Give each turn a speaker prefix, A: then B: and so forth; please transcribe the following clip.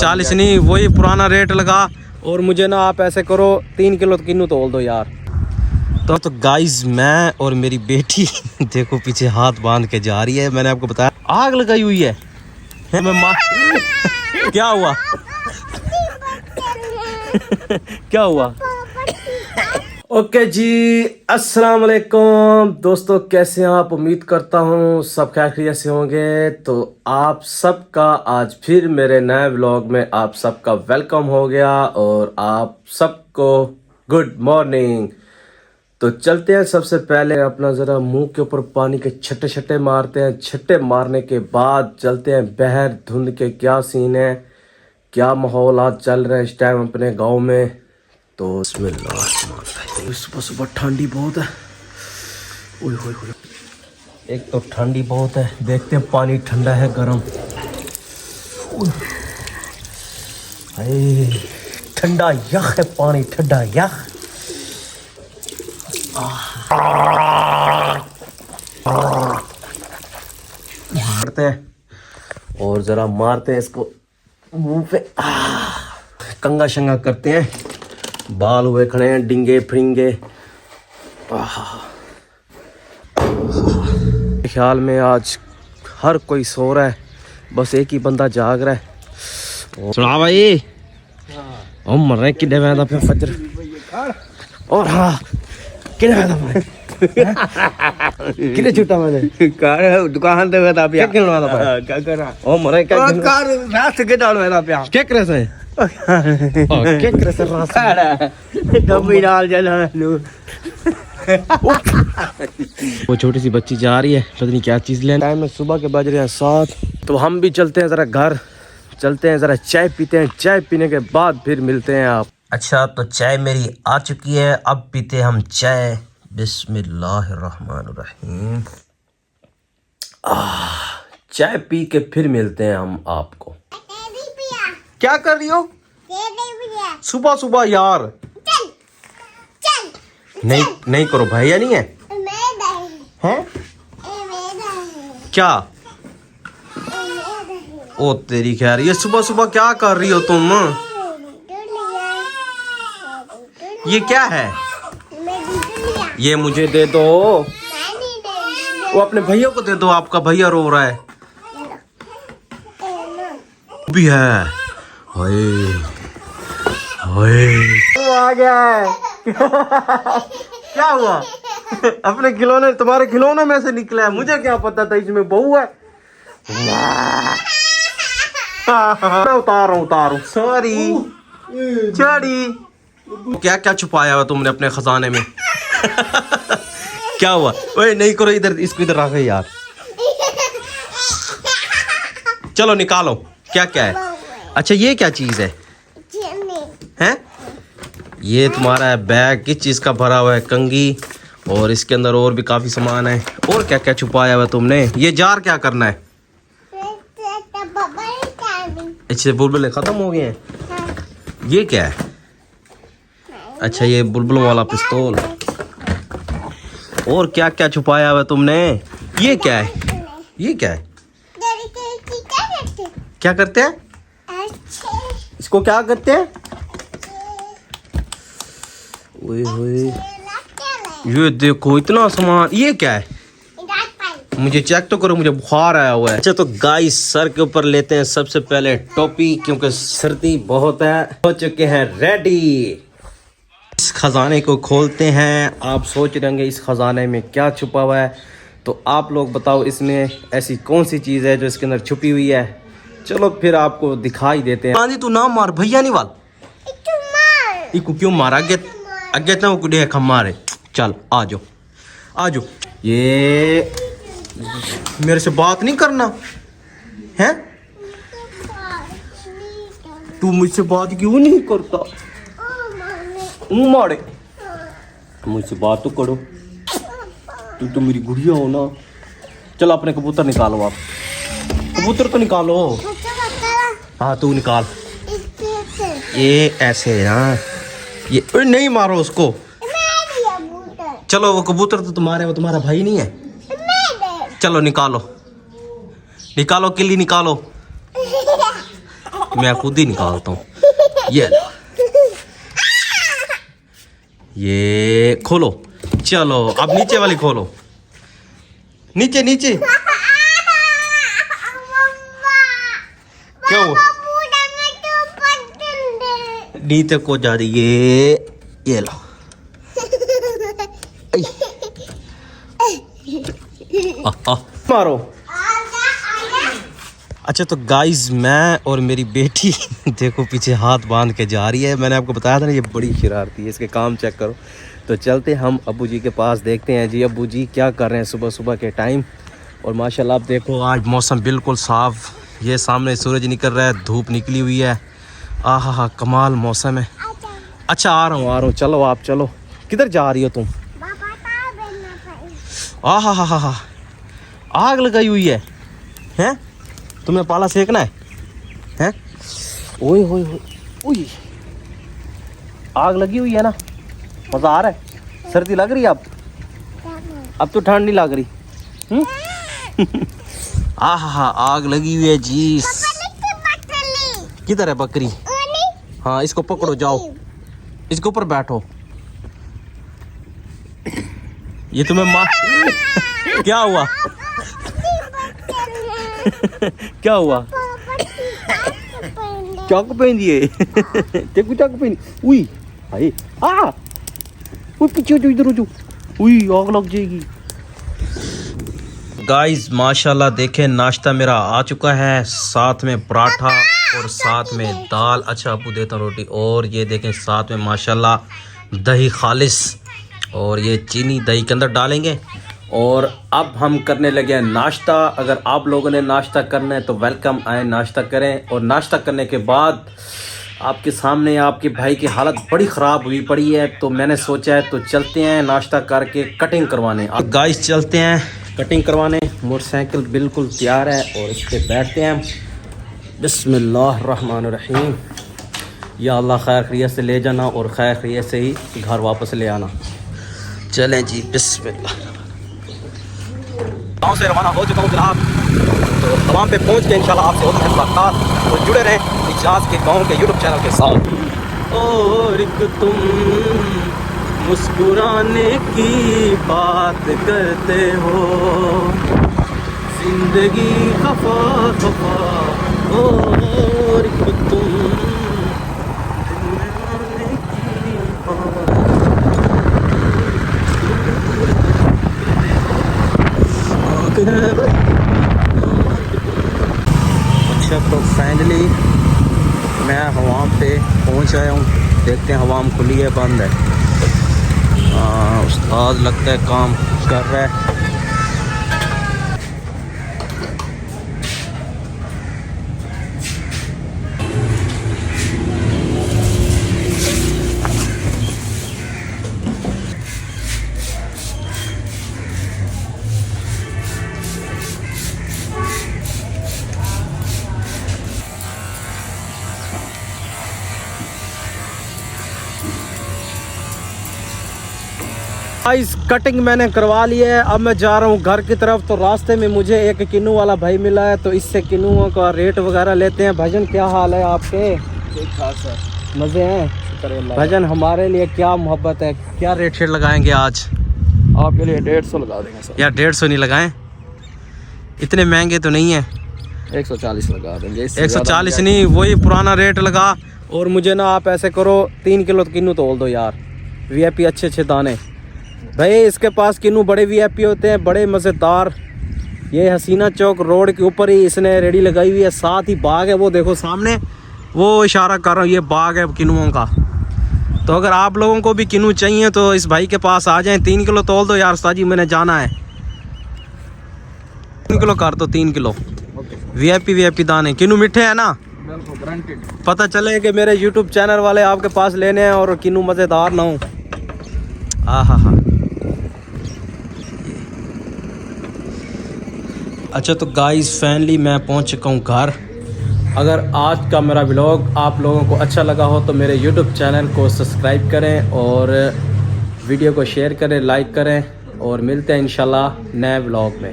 A: 40 नहीं, वही पुराना रेट लगा। और मुझे ना आप ऐसे करो 3 किलो किन्नू तोल दो यार। तो गाइस मैं और मेरी बेटी देखो पीछे हाथ बांध के जा रही है। मैंने आपको बताया आग लगाई हुई है। मैं क्या हुआ क्या हुआ? ओके जी, अस्सलाम वालेकुम दोस्तों, कैसे हैं आप? उम्मीद करता हूँ सब खैरियत से होंगे। तो आप सबका आज फिर मेरे नए व्लॉग में आप सबका वेलकम हो गया और आप सबको गुड मॉर्निंग। तो चलते हैं, सबसे पहले अपना ज़रा मुंह के ऊपर पानी के छट्टे छट्टे मारते हैं। छट्टे मारने के बाद चलते हैं बहर धुंध के क्या सीन है, क्या माहौल आज चल रहा है इस टाइम अपने गांव में। तो सुबह सुबह ठंडी बहुत है। ओए होए होए, एक तो ठंडी बहुत है। देखते हैं पानी ठंडा है गर्म। ठंडा यख है पानी, ठंडा यख। मारते हैं और जरा मारते हैं इसको मुंह पे। कंगा शंगा करते हैं। बाल हुए खड़े हैं डिंगे फिंगे। ख्याल में आज हर कोई सो रहा है, बस एक ही बंदा जाग रहा है। सुना भाई, हम मर रहे किन्ने बजे फिर फजर। और हाँ किन्ने छुट्टा मैंने कार दुकान पे था पिया क्या करवा था क्या कर रहा ओ मरे क्या कार रात के डाल में था पिया क्या करे से क्या करे से रात डब्बी डाल जला वो छोटी सी बच्ची जा रही है पता नहीं क्या चीज लेने। टाइम में सुबह के बज रहे हैं 7। तो हम भी चलते हैं जरा घर, चलते हैं जरा चाय पीते हैं। चाय पीने के बाद फिर मिलते हैं आप। अच्छा तो चाय मेरी आ चुकी है, अब पीते हैं हम चाय। बिस्मिल्लाहिर्रहमानिर्रहीम। चाय पी के फिर मिलते हैं हम आपको। क्या कर रही हो सुबह सुबह यार? नहीं करो, भैया नहीं है हैं? क्या ओ तेरी खैर, ये सुबह सुबह क्या कर रही हो तुम? ये क्या है? ये मुझे दे दो, वो अपने भैया को दे दो, आपका भैया रो रहा है भी है। हाय हाय आ गया क्या हुआ? अपने खिलौने, तुम्हारे खिलौने में से निकला है, मुझे क्या पता था इसमें बहू है। उतारू सॉरी। क्या क्या छुपाया हुआ तुमने अपने खजाने में? क्या हुआ? ओए नहीं करो, इधर इसको इधर रखो यार। चलो निकालो, क्या क्या है? अच्छा ये क्या चीज है? हैं? ये तुम्हारा है बैग, किस चीज का भरा हुआ है? कंगी, और इसके अंदर और भी काफी सामान है। और क्या क्या छुपाया हुआ तुमने? ये जार क्या करना है? अच्छे बुलबुल खत्म हो गए हैं। ये क्या है? अच्छा ये बुलबुलों वाला पिस्तौल। और क्या क्या छुपाया हुआ तुमने? ये क्या है? ये क्या है? क्या करते हैं इसको? क्या करते हैं? ओए होए, ये देखो इतना सामान। ये क्या है? मुझे चेक तो करो, मुझे बुखार आया हुआ है। अच्छा तो गाइस सर के ऊपर लेते हैं सबसे पहले टोपी, क्योंकि सर्दी बहुत है। हो चुके हैं रेडी। इस खजाने को खोलते हैं। आप सोच रहे होंगे इस खजाने में क्या छुपा हुआ है, तो आप लोग बताओ इसमें ऐसी कौन सी चीज़ है जो इसके अंदर छुपी हुई है। चलो फिर आपको दिखाई देते हैं। आंधी तू ना मार भैया नहीं वाल इको क्यों मारा? अगे तो कुड़े मारे। चल आ जाओ। ये मेरे से बात नहीं करना है? तू मुझसे बात क्यों नहीं करता? मारे मुझसे बात तो करो, तू तो मेरी गुड़िया हो ना। चलो अपने कबूतर निकालो, आप कबूतर तो निकालो। हाँ तू निकाल। ये ऐसे है ना, ये नहीं मारो उसको। चलो वो कबूतर तो तुम्हारे, वो तुम्हारा भाई नहीं है। चलो निकालो, किल्ली निकालो। मैं खुद ही निकालता हूँ. ये लो. ये खोलो. चलो अब नीचे वाली खोलो. नीचे नीचे. क्या हुआ? नीचे को जा रही. ये लो. मारो. अच्छा तो गाइस मैं और मेरी बेटी देखो पीछे हाथ बांध के जा रही है. मैंने आपको बताया था ना ये बड़ी शरारती है, इसके काम चेक करो. तो चलते हम अब्बू जी के पास, देखते हैं जी अब्बू जी क्या कर रहे हैं सुबह सुबह के टाइम. और माशाल्लाह आप देखो आज मौसम बिल्कुल साफ़. ये सामने सूरज निकल रहा है, धूप निकली हुई है. आहा हा कमाल मौसम है. अच्छा आ रहा हूँ. चलो आप चलो. किधर जा रही हो तुम? आहा हा हा. आग लगाई हुई है हैं? तुम्हें पाला सेकना है हैं? ओए ओए ओए. आग लगी हुई है ना, मज़ा आ रहा है. सर्दी लग रही है अब तो ठंड नहीं लग रही. आहा आग लगी हुई है जी. किधर है बकरी? हाँ इसको पकड़ो, जाओ इसके ऊपर बैठो. ये तुम्हें माँ क्या हुआ? क्या हुआ? चाकू पहन दिए. देखो चाकू पहन. उई हाय आ पीछे जो इधर जो. उई आग लग जाएगी. गाइस माशाल्लाह देखें नाश्ता मेरा आ चुका है, साथ में पराठा और साथ में दाल. अच्छा आपको देता हूँ रोटी. और ये देखें साथ में माशाल्लाह दही खालिस, और ये चीनी दही के अंदर डालेंगे. और अब हम करने लगे हैं नाश्ता. अगर आप लोगों ने नाश्ता करना है तो वेलकम, आए नाश्ता करें. और नाश्ता करने के बाद आपके सामने आपके भाई की हालत बड़ी ख़राब हुई पड़ी है, तो मैंने सोचा है तो चलते हैं नाश्ता करके कटिंग करवाने. अब गाइस चलते हैं कटिंग करवाने. मोटरसाइकिल बिल्कुल तैयार है और इस पर बैठते हैं. बिस्मिल्लाहिर्रहमानिर्रहीम. या अल्लाह खैर खैरियत से ले जाना और खैर खैरियत से ही घर वापस ले आना. चलें जी बिस्मिल्लाह. गाँव से रवाना हो चुका हूँ जनाब. तो तमाम पे पहुँच के इंशाल्लाह आपसे होगी मुलाकात. तो जुड़े रहें इजाज़ के गाँव के यूट्यूब चैनल के साथ. और एक तुम मुस्कुराने की बात करते हो, जिंदगी खफा खफा. और एक तुम अच्छा तो फाइनली मैं हवाम पे पहुंच आया हूँ. देखते हैं हवाम खुली है बंद है. उस्ताद लगता है काम कर रहा है. इस कटिंग मैंने करवा ली है. अब मैं जा रहा हूँ घर की तरफ. तो रास्ते में मुझे एक किन्नू वाला भाई मिला है, तो इससे किन्नुओं का रेट वगैरह लेते हैं. भाईजान क्या हाल है आपके? ठीक ठाक सर. मज़े हैं भाईजान? हमारे लिए क्या मोहब्बत है. क्या रेट शेट लगाएंगे आज?
B: आपके लिए 150 लगा देंगे सर.
A: यार 150 नहीं लगाएं, इतने महंगे तो नहीं है.
B: 140 लगा देंगे.
A: 140 नहीं, वही पुराना रेट लगा. और मुझे ना आप ऐसे करो 3 किलो किन्नू तोल दो यार. VIP अच्छे अच्छे दाने भाई. इसके पास किन्नू बड़े VIP होते हैं, बड़े मज़ेदार. ये हसीना चौक रोड के ऊपर ही इसने रेडी लगाई हुई है. साथ ही बाग है, वो देखो सामने, वो इशारा कर रहा हूँ, ये बाग है किन्नुओं का. तो अगर आप लोगों को भी किन्नू चाहिए तो इस भाई के पास आ जाएं. 3 किलो तोल दो यार उस्ताद जी, मैंने जाना है. 3 किलो कर दो, 3 किलो. VIP दाने. किन्नू मीठे हैं ना? पता चले कि मेरे YouTube चैनल वाले आपके पास लेने हैं और किन्नू मज़ेदार ना हो. आहा हा. अच्छा तो गाइस फाइनली मैं पहुंच चुका हूँ घर. अगर आज का मेरा व्लॉग आप लोगों को अच्छा लगा हो तो मेरे YouTube चैनल को सब्सक्राइब करें और वीडियो को शेयर करें, लाइक करें. और मिलते हैं इंशाल्लाह नए व्लॉग में.